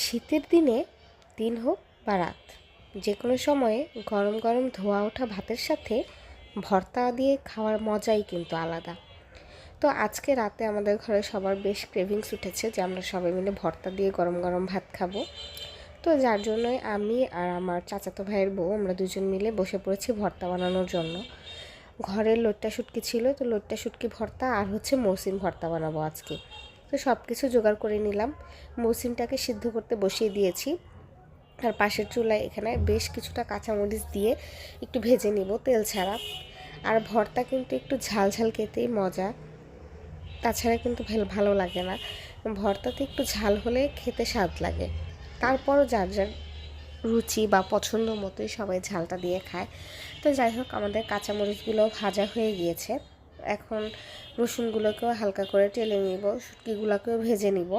শীতের দিনে দিন হোক বা রাত, যে কোনো সময়ে গরম গরম ধোয়া ওঠা ভাতের সাথে ভর্তা দিয়ে খাওয়ার মজাই কিন্তু আলাদা। তো আজকে রাতে আমাদের ঘরে সবার বেশ ক্রেভিংস উঠেছে যে আমরা সবাই মিলে ভর্তা দিয়ে গরম গরম ভাত খাবো। তো যার জন্যই আমি আর আমার চাচাতো ভাইয়ের বউ আমরা দুজন মিলে বসে পড়েছি ভর্তা বানানোর জন্য। ঘরের লইট্টা শুটকি ছিল, তো লইট্টা শুটকি ভর্তা আর হচ্ছে মৌসিম ভর্তা বানাবো আজকে। তো সব কিছু জোগাড় করে নিলাম, মৌসিমটাকে সিদ্ধ করতে বসিয়ে দিয়েছি। আর পাশের চুলায় এখানে বেশ কিছুটা কাঁচামরিচ দিয়ে একটু ভেজে নিব তেল ছাড়া। আর ভর্তা কিন্তু একটু ঝাল ঝাল খেতেই মজা, তাছাড়া কিন্তু ভালো লাগে না। ভর্তাতে একটু ঝাল হলে খেতে স্বাদ লাগে। তারপরও যার যার রুচি বা পছন্দ মতোই সবাই ঝালটা দিয়ে খায়। তো যাই হোক, আমাদের কাঁচামরিচগুলো ভাজা হয়ে গিয়েছে। এখন রসুনগুলোকেও হালকা করে টেলে নিব, শুটকিগুলোকেও ভেজে নিব।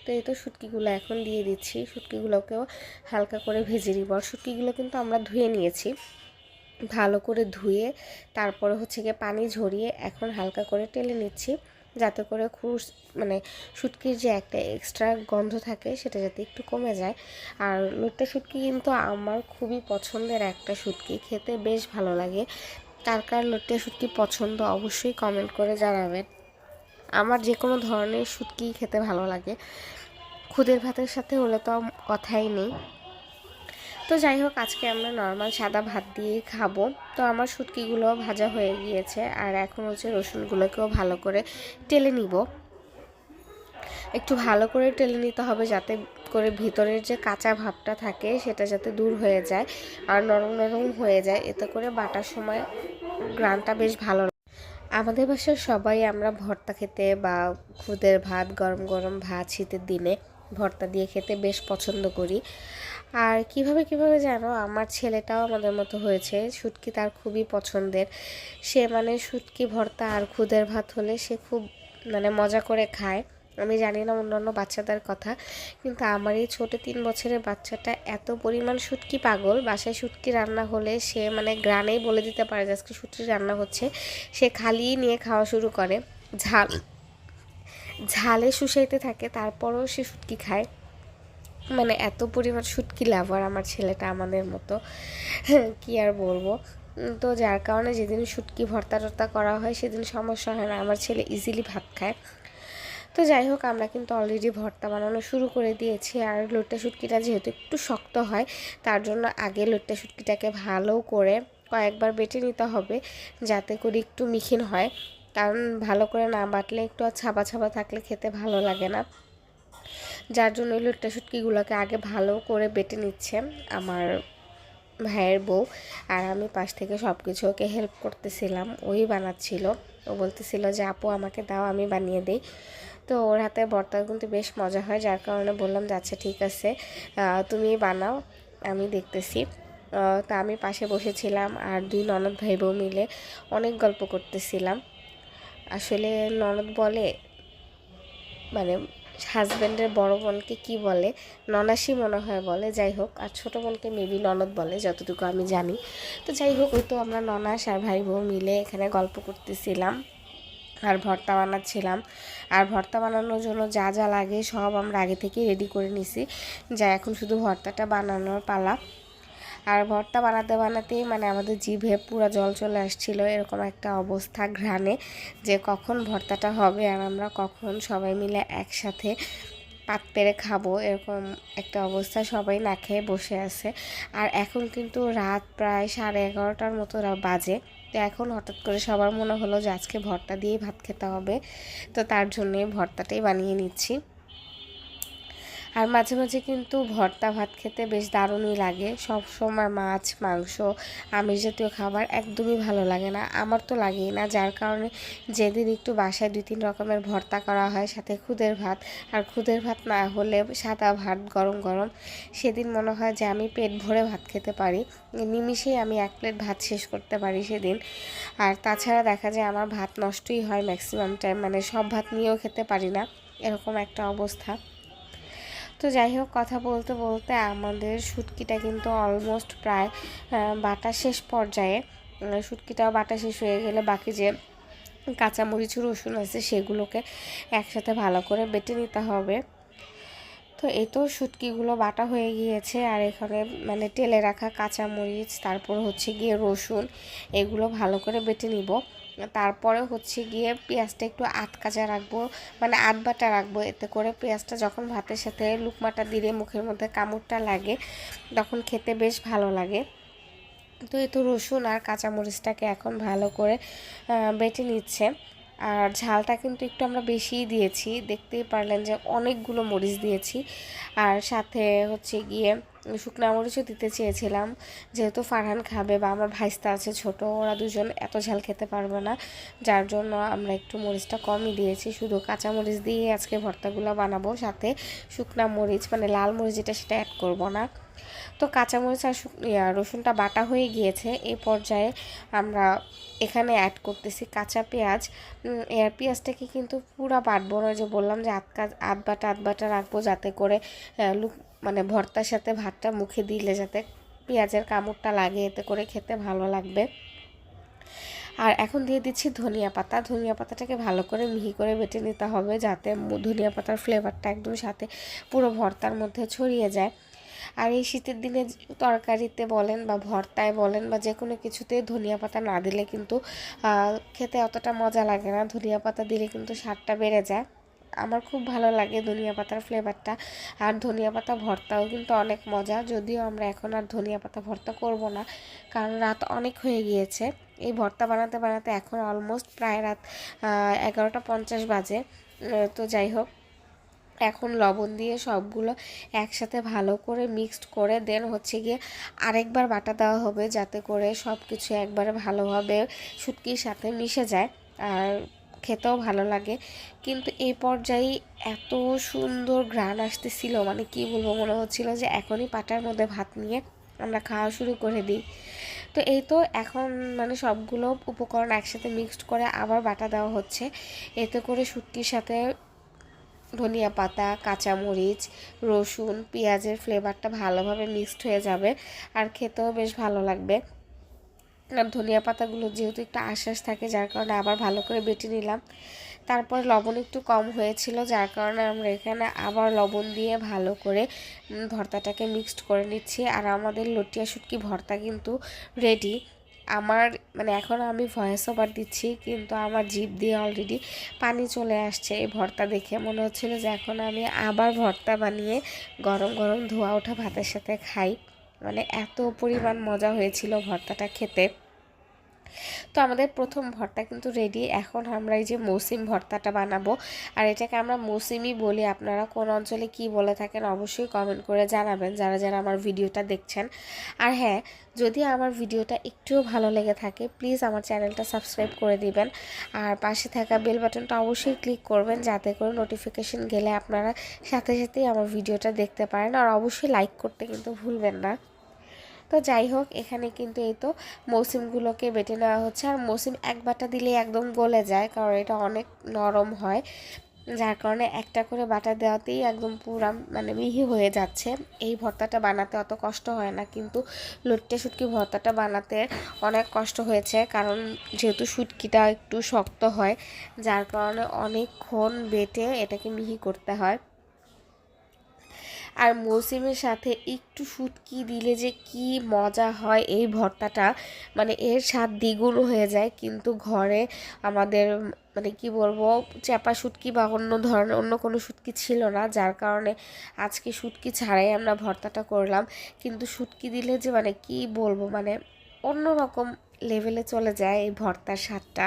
তো এই তো শুটকিগুলো এখন দিয়ে দিচ্ছি, শুটকিগুলোকেও হালকা করে ভেজে নিব। আর শুটকিগুলো কিন্তু আমরা ধুয়ে নিয়েছি, ভালো করে ধুয়ে তারপরে হচ্ছে গিয়ে পানি ঝরিয়ে এখন হালকা করে টেলে নিচ্ছি, যাতে করে মানে শুটকির যে একটা এক্সট্রা গন্ধ থাকে সেটা যাতে একটু কমে যায়। আর লইট্টা শুটকি কিন্তু আমার খুবই পছন্দের একটা শুটকি, খেতে বেশ ভালো লাগে। কার কার লইট্টা শুটকি পছন্দ অবশ্যই কমেন্ট করে জানাবেন। আমার যে কোনো ধরনের শুটকি খেতে ভালো লাগে, খুদের ভাতের সাথে হলে তো কথাই নেই। তো যাই হোক, আজকে আমরা নর্মাল সাদা ভাত দিয়েই খাবো। তো আমার শুটকিগুলো ভাজা হয়ে গিয়েছে, আর এখন হচ্ছে রসুনগুলোকেও ভালো করে টেলে নিব। একটু ভালো করে টেলে নিতে হবে যাতে করে ভিতরের যে কাঁচা ভাবটা থাকে সেটা যাতে দূর হয়ে যায় আর নরম নরম হয়ে যায়, এতে করে বাটার সময় গ্রানটা বেশ ভালো। আমাদের বাসার সবাই আমরা ভর্তা খেতে বা খুদের ভাত, গরম গরম ভাত শীতের দিনে ভর্তা দিয়ে খেতে বেশ পছন্দ করি। আর কিভাবে জানো, আমার ছেলেটাও আমাদের মতো হয়েছে, শুটকি তার খুবই পছন্দের। সে মানে শুটকি ভর্তা আর খুদের ভাত হলে সে খুব মানে মজা করে খায়। আমি জানি না অন্যান্য বাচ্চাদের কথা, কিন্তু আমার এই ছোটো 3 বছরের বাচ্চাটা এত পরিমাণ শুটকি পাগল। বাসায় শুটকি রান্না হলে সে মানে গ্রানেই বলে দিতে পারে যে আজকে শুটকি রান্না হচ্ছে। সে খালি নিয়ে খাওয়া শুরু করে, ঝালে শুষাইতে থাকে, তারপরেও সে শুটকি খায়। মানে এত পরিমাণ শুটকি লাভার আমার ছেলেটা, আমাদের মতো। কি আর বলবো। তো যার কারণে যেদিন শুটকি ভর্তা টর্তা করা হয় সেদিন সমস্যা হয় না, আমার ছেলে ইজিলি ভাত খায়। তো যাই হোক, আমরা কিন্তু অলরেডি ভর্তা বানানো শুরু করে দিয়েছি। আর লইট্টা শুটকিটা যেহেতু একটু শক্ত হয়, তার জন্য আগে লইট্টা শুটকিটাকে ভালো করে কয়েকবার বেটে নিতে হবে, যাতে করে একটু মিহিন হয়। কারণ ভালো করে না বাটলে একটু ছাবা ছাবা থাকলে খেতে ভালো লাগে না। যার জন্য ওই লইট্টা শুটকিগুলোকে আগে ভালো করে বেটে নিচ্ছে আমার ভাইয়ের বউ। আর আমি পাশ থেকে সব কিছু ওকে হেল্প করতেছিলাম, ওই বানাচ্ছিল। ও বলতেছিল যে আপু আমাকে দাও, আমি বানিয়ে দিই। তো ওর হাতে ভর্তা কিন্তু বেশ মজা হয়, যার কারণে বললাম যে আচ্ছা ঠিক আছে, তুমি বানাও, আমি দেখতেছি। তা আমি পাশে বসেছিলাম আর 2 ননদ ভাই বউ মিলে অনেক গল্প করতেছিলাম। আসলে ননদ বলে, মানে হাজব্যান্ডের বড় বোনকে কি বলে, ননাসি মনে হয় বলে। যাই হোক, আর ছোটো বোনকে মেবি ননদ বলে যতটুকু আমি জানি। তো যাই হোক, ওই তো আমরা ননাস আর ভাই বউ মিলে এখানে গল্প করতেছিলাম আর ভর্তা বানাচ্ছিলাম। আর ভর্তা বানানোর জন্য যা যা লাগে সব আমরা আগে থেকে রেডি করে নিছি, যা এখন শুধু ভর্তাটা বানানোর পালা। আর ভর্তা বানাতে বানাতেই মানে আমাদের জিভে পুরো জল চলে আসছিল, এরকম একটা অবস্থা ঘ্রাণে যে কখন ভর্তাটা হবে আর আমরা কখন সবাই মিলে একসাথে পাত পেরে খাবো, এরকম একটা অবস্থা। সবাই না খেয়ে বসে আছে। আর এখন কিন্তু রাত প্রায় 11:30টার মতো বাজে। তো এখন হঠাৎ করে সবার মনে হলো যে আজকে ভর্তা দিয়েই ভাত খেতে হবে, তো তার জন্যই ভর্তাটাই বানিয়ে নিচ্ছি। আর মাঝে মাঝে কিন্তু ভর্তা ভাত খেতে বেশ দারুণই লাগে। সব সময় মাছ মাংস আমিষ জাতীয় খাবার একদমই ভালো লাগে না, আমার তো লাগেই না। যার কারণে যেদিন একটু বাসায় 2-3 রকমের ভর্তা করা হয়, সাথে খুদের ভাত, আর খুদের ভাত না হলে সাদা ভাত গরম গরম, সেদিন মনে হয় যে আমি পেট ভরে ভাত খেতে পারি, নিমিষেই আমি 1 প্লেট ভাত শেষ করতে পারি সেদিন। আর তাছাড়া দেখা যায় আমার ভাত নষ্টই হয় ম্যাক্সিমাম টাইম, মানে সব ভাত নিয়েও খেতে পারি না, এরকম একটা অবস্থা। তো যাই হোক, কথা বলতে বলতে আমাদের শুটকিটা কিন্তু অলমোস্ট প্রায় বাটা শেষ পর্যায়ে। শুটকিটাও বাটা শেষ হয়ে গেলে বাকি যে কাঁচামরিচ রসুন আছে সেগুলোকে একসাথে ভালো করে বেটে নিতে হবে। তো এই তো শুটকিগুলো বাটা হয়ে গিয়েছে, আর এখানে মানে তেলে রাখা কাঁচামরিচ, তারপর হচ্ছে গিয়ে রসুন, এগুলো ভালো করে বেটে নিব। তারপরে হচ্ছে গিয়ে পেঁয়াজটা একটু আধ কাঁচা রাখবো, মানে আধ বাটা রাখবো, এতে করে পেঁয়াজটা যখন ভাতের সাথে লুকমাটা দিলে মুখের মধ্যে কামড়টা লাগে তখন খেতে বেশ ভালো লাগে। তো এই তো রসুন আর কাঁচামরিচটাকে এখন ভালো করে বেটে নিচ্ছে। আর ঝালটা কিন্তু একটু আমরা বেশিই দিয়েছি, দেখতেই পারলেন যে অনেকগুলো মরিচ দিয়েছি। আর সাথে হচ্ছে গিয়ে শুকনো মরিচও দিতে চেয়েছিলাম, যেহেতু ফারহান খাবে বা আমার ভাইস্তা আছে ছোট, ওরা দুজন এত ঝাল খেতে পারবে না, যার জন্য আমরা একটু মরিচটা কমই দিয়েছি। শুধু কাঁচামরিচ দিয়ে আজকে ভর্তাগুলো বানাবো, সাথে শুকনো মরিচ মানে লাল মরিচ যেটা সেটা অ্যাড করব না। তো কাঁচামরিচ আর রসুনটা বাটা হয়ে গিয়েছে, এই পর্যায়ে আমরা এখানে অ্যাড করতেছি কাঁচা পেঁয়াজ। এর পেঁয়াজটাকে কিন্তু পুরো বাটবো না, যে বললাম যে আধ বাটা রাখবো, যাতে করে মানে ভর্তার সাথে ভাতটা মুখে দিলে যাতে পেঁয়াজের কামড়টা লাগে, এতে করে খেতে ভালো লাগবে। আর এখন দিয়ে দিচ্ছি ধনিয়া পাতা। ধনিয়া পাতাটাকে ভালো করে মিহি করে বেটে নিতে হবে, যাতে ধনিয়া পাতার ফ্লেভারটা একদম সাথে পুরো ভর্তার মধ্যে ছড়িয়ে যায়। আর এই শীতের দিনে তরকারিতে বলেন বা ভর্তায় বলেন বা যে কোনো কিছুতে ধনিয়া পাতা না দিলে কিন্তু খেতে অতটা মজা লাগে না, ধনিয়া পাতা দিলে কিন্তু স্বাদটা বেড়ে যায়। আমার খুব ভালো লাগে ধনিয়া পাতার ফ্লেভারটা। আর ধনিয়া পাতা ভর্তাও কিন্তু অনেক মজা, যদিও আমরা এখন আর ধনিয়া পাতা ভর্তা করব না, কারণ রাত অনেক হয়ে গিয়েছে। এই ভর্তা বানাতে বানাতে এখন অলমোস্ট প্রায় রাত 11টা 50 বাজে। তো যাই হোক, এখন লবণ দিয়ে সবগুলো একসাথে ভালো করে মিক্সড করে দেন হচ্ছে গিয়ে আরেকবার বাটা দেওয়া হবে, যাতে করে সব কিছু একবারে ভালোভাবে শুটকির সাথে মিশে যায় আর খেতেও ভালো লাগে। কিন্তু এই পর্যায়ে এত সুন্দর ঘ্রাণ আসতেছিল, মানে কি বলবো, মনে হচ্ছিল যে এখনই পাটার মধ্যে ভাত নিয়ে আমরা খাওয়া শুরু করে দিই। তো এই তো এখন মানে সবগুলো উপকরণ একসাথে মিক্সড করে আবার বাটা দেওয়া হচ্ছে, এতে করে শুটকির সাথে ধনিয়া পাতা, কাঁচামরিচ, রসুন, পেঁয়াজের ফ্লেভারটা ভালোভাবে মিক্সড হয়ে যাবে আর খেতেও বেশ ভালো লাগবে। আর ধনিয়া পাতাগুলো যেহেতু একটু আশ্বাস থাকে, যার কারণে আবার ভালো করে বেটে নিলাম। তারপর লবণ একটু কম হয়েছিল, যার কারণে আমরা এখানে আবার লবণ দিয়ে ভালো করে ভর্তাটাকে মিক্সড করে নিচ্ছি। আর আমাদের লটিয়া শুটকি ভর্তা কিন্তু রেডি। আমার মানে এখন আমি ভয়েস ওভার দিচ্ছি, কিন্তু আমার জিভ দিয়ে অলরেডি পানি চলে আসছে এই ভর্তা দেখে। মনে হচ্ছিল যে এখন আমি আবার ভর্তা বানিয়ে গরম গরম ধোয়া ওঠা ভাতের সাথে খাই, মানে এত পরিমাণ মজা হয়েছিল ভর্তাটা খেতে। তো আমাদের প্রথম ভর্তা কিন্তু রেডি। এখন আমরা এই যে মৌসিম ভর্তাটা বানাবো, আর এটাকে আমরা মৌসিমই বলি। আপনারা কোন অঞ্চলে কি বলে থাকেন অবশ্যই কমেন্ট করে জানাবেন, যারা যারা আমার ভিডিওটা দেখছেন। আর হ্যাঁ, যদি আমার ভিডিওটা একটুও ভালো লেগে থাকে প্লিজ আমার চ্যানেলটা সাবস্ক্রাইব করে দিবেন, আর পাশে থাকা বেল বাটনটা অবশ্যই ক্লিক করবেন, যাতে করে নোটিফিকেশন গেলে আপনারা সাথে সাথেই আমার ভিডিওটা দেখতে পারেন। আর অবশ্যই লাইক করতে কিন্তু ভুলবেন না। তো যাই হোক, এখানে কিন্তু এই তো মৌসিমগুলোকে বেটে নেওয়া হচ্ছে। আর মৌসিম এক বাটা দিলে একদম গলে যায়, কারণ এটা অনেক নরম হয়, যার কারণে একটা করে বাটা দেওয়াতেই একদম পুরা মানে মিহি হয়ে যাচ্ছে। এই ভর্তাটা বানাতে অত কষ্ট হয় না, কিন্তু লট্টে শুটকি ভর্তাটা বানাতে অনেক কষ্ট হয়েছে, কারণ যেহেতু শুটকিটা একটু শক্ত হয়, যার কারণে অনেকক্ষণ বেটে এটাকে মিহি করতে হয়। আর মৌসুমের সাথে একটু শুটকি দিলে যে কি মজা হয় এই ভর্তাটা, মানে এর স্বাদ দ্বিগুণ হয়ে যায়। কিন্তু ঘরে আমাদের মানে কি বলবো, চাপা শুটকি বা অন্য ধরনের অন্য কোনো শুটকি ছিল না, যার কারণে আজকে শুটকি ছাড়াই আমরা ভর্তাটা করলাম। কিন্তু শুটকি দিলে যে মানে কি বলবো, মানে অন্য রকম লেভেলে চলে যায় এই ভর্তার স্বাদটা,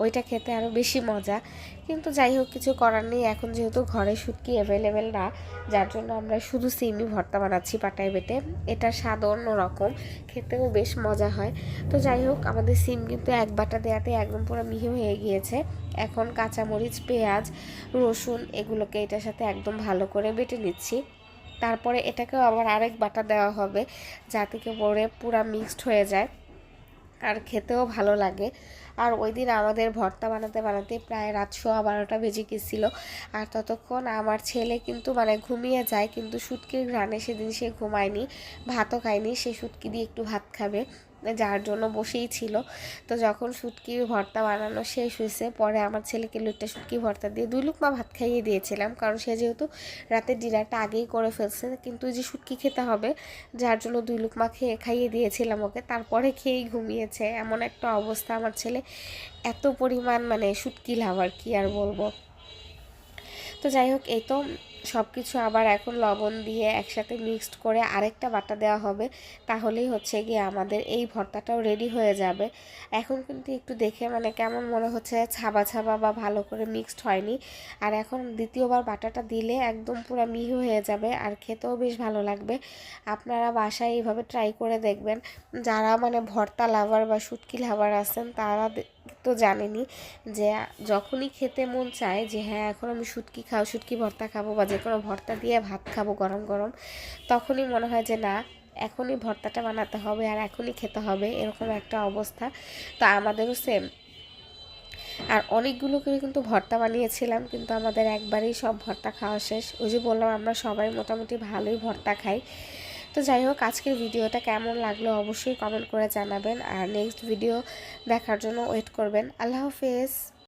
ওইটা খেতে আরও বেশি মজা। কিন্তু যাই হোক, কিছু করার নেই, এখন যেহেতু ঘরে শুটকি অ্যাভেলেবেল না, যার জন্য আমরা শুধু সিমই ভর্তা বানাচ্ছি পাটায় বেটে। এটার স্বাদ অন্যরকম, খেতেও বেশ মজা হয়। তো যাই হোক, আমাদের সিম কিন্তু এক বাটা দেওয়াতে একদম পুরো মিহি হয়ে গিয়েছে। এখন কাঁচামরিচ, পেঁয়াজ, রসুন এগুলোকে এটার সাথে একদম ভালো করে বেটে নিচ্ছি। তারপরে এটাকেও আবার আরেক বাটা দেওয়া হবে, যাতে করে পুরা মিক্সড হয়ে যায় আর খেতেও ভালো লাগে। আর ওই দিন আমাদের ভর্তা বানাতে বানাতে প্রায় রাত 12:15 বেজে গেছিল। আর ততক্ষণ আমার ছেলে কিন্তু মানে ঘুমিয়ে যায়, কিন্তু শুটকির ঘ্রাণে সেদিন সে ঘুমায়নি, ভাতও খায়নি, সে শুটকি দিয়ে একটু ভাত খাবে। যার জন্য বসেই ছিল। তো যখন শুটকি ভর্তা বানানো শেষ হয়েছে, পরে আমার ছেলেকে লুটটা শুটকি ভর্তা দিয়ে 2 লুকমা ভাত খাইয়ে দিয়েছিলাম, কারণ সে যেহেতু রাতের ডিনারটা আগেই করে ফেলছে, কিন্তু যে শুটকি খেতে হবে যার জন্য 2 লুকমা খাইয়ে দিয়েছিলাম ওকে, তারপরে খেয়েই ঘুমিয়েছে। এমন একটা অবস্থা, আমার ছেলে এত পরিমাণ মানে শুটকি লাভার, কি আর বলবো। তো যাই হোক, এই তো সব কিছু আবার এখন লবণ দিয়ে একসাথে মিক্সড করে আরেকটা বাটা দেওয়া হবে, তাহলেই হচ্ছে গিয়ে আমাদের এই ভর্তাটাও রেডি হয়ে যাবে। এখন কিন্তু একটু দেখে মানে কেমন মনে হচ্ছে, ছাবা ছাবা বা ভালো করে মিক্সড হয়নি। আর এখন দ্বিতীয়বার বাটাটা দিলে একদম পুরো মিহি হয়ে যাবে, আর খেতেও বেশ ভালো লাগবে। আপনারা বাসায় এইভাবে ট্রাই করে দেখবেন। যারা মানে ভর্তা লাভার বা শুটকি লাভার আছেন তারা তো জানেনই যে যখনই খেতে মন চায় যে হ্যাঁ এখন আমি শুটকি ভর্তা খাবো বা যে কোনো ভর্তা দিয়ে ভাত খাবো গরম গরম, তখনই মনে হয় যে না, এখনই ভর্তাটা বানাতে হবে আর এখনই খেতে হবে, এরকম একটা অবস্থা। তো আমাদেরও সেম। আর অনেকগুলো করে কিন্তু ভর্তা বানিয়েছিলাম, কিন্তু আমাদের একবারেই সব ভর্তা খাওয়া শেষ। ওই যে বললাম আমরা সবাই মোটামুটি ভালোই ভর্তা খাই। তো যাই হোক, আজকের ভিডিওটা কেমন লাগলো অবশ্যই কমেন্ট করে জানাবেন, আর নেক্সট ভিডিও দেখার জন্য ওয়েট করবেন। আল্লাহ হাফেজ।